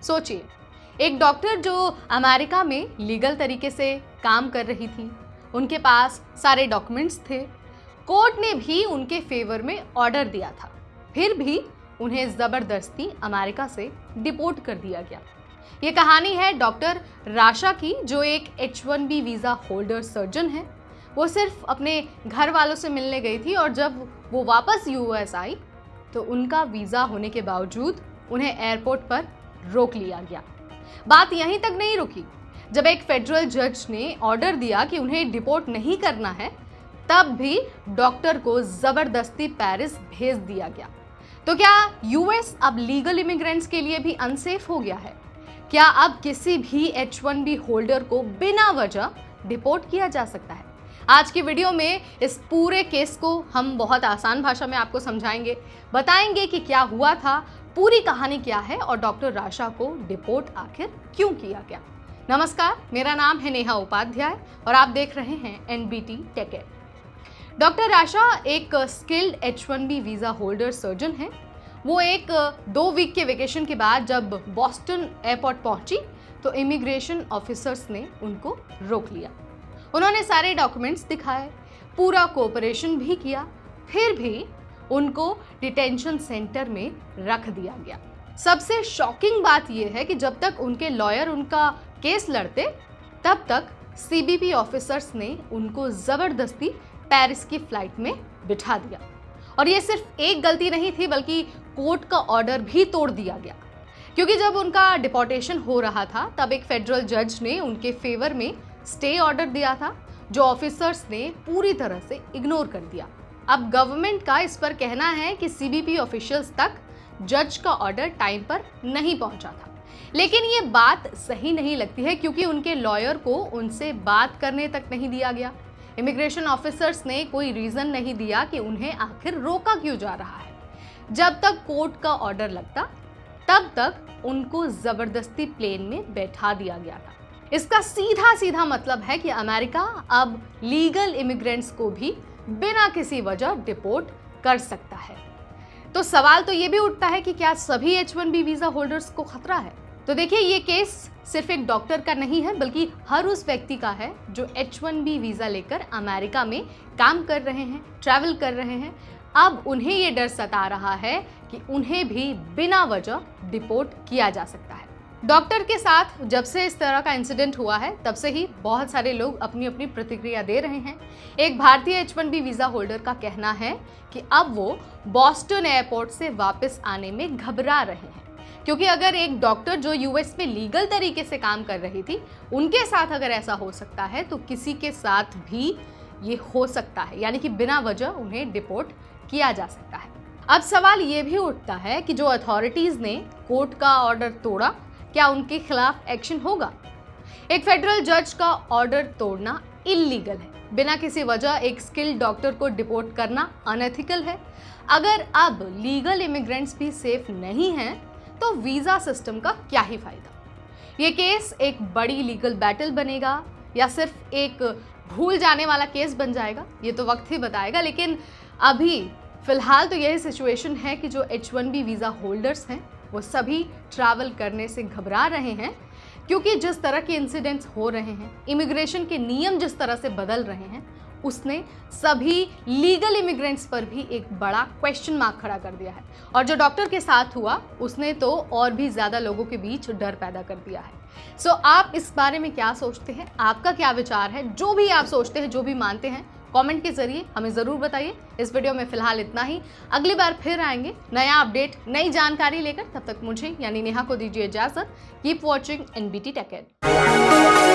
सोचिए, एक डॉक्टर जो अमेरिका में लीगल तरीके से काम कर रही थी, उनके पास सारे डॉक्यूमेंट्स थे, कोर्ट ने भी उनके फेवर में ऑर्डर दिया था, फिर भी उन्हें जबरदस्ती अमेरिका से डिपोर्ट कर दिया गया। ये कहानी है डॉक्टर राशा की, जो एक H1B वीज़ा होल्डर सर्जन है। वो सिर्फ अपने घर वालों से मिलने गई थी और जब वो वापस यूएस आई तो उनका वीज़ा होने के बावजूद उन्हें एयरपोर्ट पर रोक लिया गया। बात यहीं तक नहीं रुकी। जब एक फेडरल जज ने ऑर्डर दिया कि उन्हें डिपोर्ट नहीं करना है, तब भी डॉक्टर को जबरदस्ती पेरिस भेज दिया गया। तो क्या यूएस अब लीगल इमिग्रेंट्स के लिए भी अनसेफ हो गया है? क्या अब किसी भी H1B होल्डर को बिना वजह डिपोर्ट किया जा सकता है? आज की वीडियो में इस पूरे केस को हम बहुत आसान भाषा में आपको समझाएंगे, बताएंगे कि क्या हुआ था, पूरी कहानी क्या है और डॉक्टर राशा को डिपोर्ट आखिर क्यों किया गया। नमस्कार, मेरा नाम है नेहा उपाध्याय और आप देख रहे हैं NBT tech ed. Doctor Rasha एक skilled H1B visa holder surgeon है। वो एक 2 वीक के वेकेशन के बाद जब बॉस्टन एयरपोर्ट पहुंची तो इमिग्रेशन ऑफिसर्स ने उनको रोक लिया। उन्होंने सारे डॉक्यूमेंट्स दिखाए, पूरा कोऑपरेशन भी किया, फिर भी उनको डिटेंशन सेंटर में रख दिया गया। सबसे शॉकिंग बात यह है कि जब तक उनके लॉयर उनका केस लड़ते, तब तक CBP ऑफिसर्स ने उनको जबरदस्ती पेरिस की फ्लाइट में बिठा दिया। और ये सिर्फ एक गलती नहीं थी, बल्कि कोर्ट का ऑर्डर भी तोड़ दिया गया। क्योंकि जब उनका डिपोर्टेशन हो रहा था, तब एक फेडरल जज ने उनके फेवर में स्टे ऑर्डर दिया था, जो ऑफिसर्स ने पूरी तरह से इग्नोर कर दिया। अब गवर्नमेंट का इस पर कहना है कि CBP ऑफिशियल्स तक जज का ऑर्डर टाइम पर नहीं पहुंचा था। लेकिन ये बात सही नहीं लगती है, क्योंकि उनके लॉयर को उनसे बात करने तक नहीं दिया गया। इमिग्रेशन ऑफिसर्स ने कोई रीजन नहीं दिया कि उन्हें आखिर रोका क्यों जा रहा है। जब तक कोर्ट का ऑर्डर लगता, तब तक उनको जबरदस्ती प्लेन में बैठा दिया गया था। इसका सीधा सीधा मतलब है कि अमेरिका अब लीगल इमिग्रेंट्स को भी बिना किसी वजह डिपोर्ट कर सकता है। तो सवाल तो ये भी उठता है कि क्या सभी H1B वीजा होल्डर्स को खतरा है? तो देखिए, ये केस सिर्फ एक डॉक्टर का नहीं है, बल्कि हर उस व्यक्ति का है जो H1B वीजा लेकर अमेरिका में काम कर रहे हैं, ट्रैवल कर रहे हैं। अब उन्हें ये डर सता रहा है कि उन्हें भी बिना वजह डिपोर्ट किया जा सकता है। डॉक्टर के साथ जब से इस तरह का इंसिडेंट हुआ है, तब से ही बहुत सारे लोग अपनी अपनी प्रतिक्रिया दे रहे हैं। एक भारतीय H1B वीजा होल्डर का कहना है कि अब वो बॉस्टन एयरपोर्ट से वापस आने में घबरा रहे हैं, क्योंकि अगर एक डॉक्टर जो यूएस में लीगल तरीके से काम कर रही थी, उनके साथ अगर ऐसा हो सकता है तो किसी के साथ भी ये हो सकता है, यानी कि बिना वजह उन्हें डिपोर्ट किया जा सकता है। अब सवाल ये भी उठता है कि जो अथॉरिटीज ने कोर्ट का ऑर्डर तोड़ा, क्या उनके खिलाफ एक्शन होगा? एक फेडरल जज का ऑर्डर तोड़ना इल्लीगल है। बिना किसी वजह एक स्किल्ड डॉक्टर को डिपोर्ट करना अनएथिकल है। अगर अब लीगल इमिग्रेंट्स भी सेफ नहीं हैं, तो वीजा सिस्टम का क्या ही फायदा? ये केस एक बड़ी लीगल बैटल बनेगा या सिर्फ एक भूल जाने वाला केस बन जाएगा, ये तो वक्त ही बताएगा। लेकिन अभी फिलहाल तो यही सिचुएशन है कि जो H1B वीजा होल्डर्स हैं, वो सभी ट्रैवल करने से घबरा रहे हैं, क्योंकि जिस तरह के इंसिडेंट्स हो रहे हैं, इमिग्रेशन के नियम जिस तरह से बदल रहे हैं, उसने सभी लीगल इमिग्रेंट्स पर भी एक बड़ा क्वेश्चन मार्क खड़ा कर दिया है। और जो डॉक्टर के साथ हुआ, उसने तो और भी ज़्यादा लोगों के बीच डर पैदा कर दिया है। सो आप इस बारे में क्या सोचते हैं? आपका क्या विचार है? जो भी आप सोचते हैं, जो भी मानते हैं, कमेंट के जरिए हमें ज़रूर बताइए। इस वीडियो में फिलहाल इतना ही। अगली बार फिर आएंगे नया अपडेट, नई जानकारी लेकर। तब तक मुझे यानी नेहा को दीजिए इजाज़त। Keep watching NBT tech add.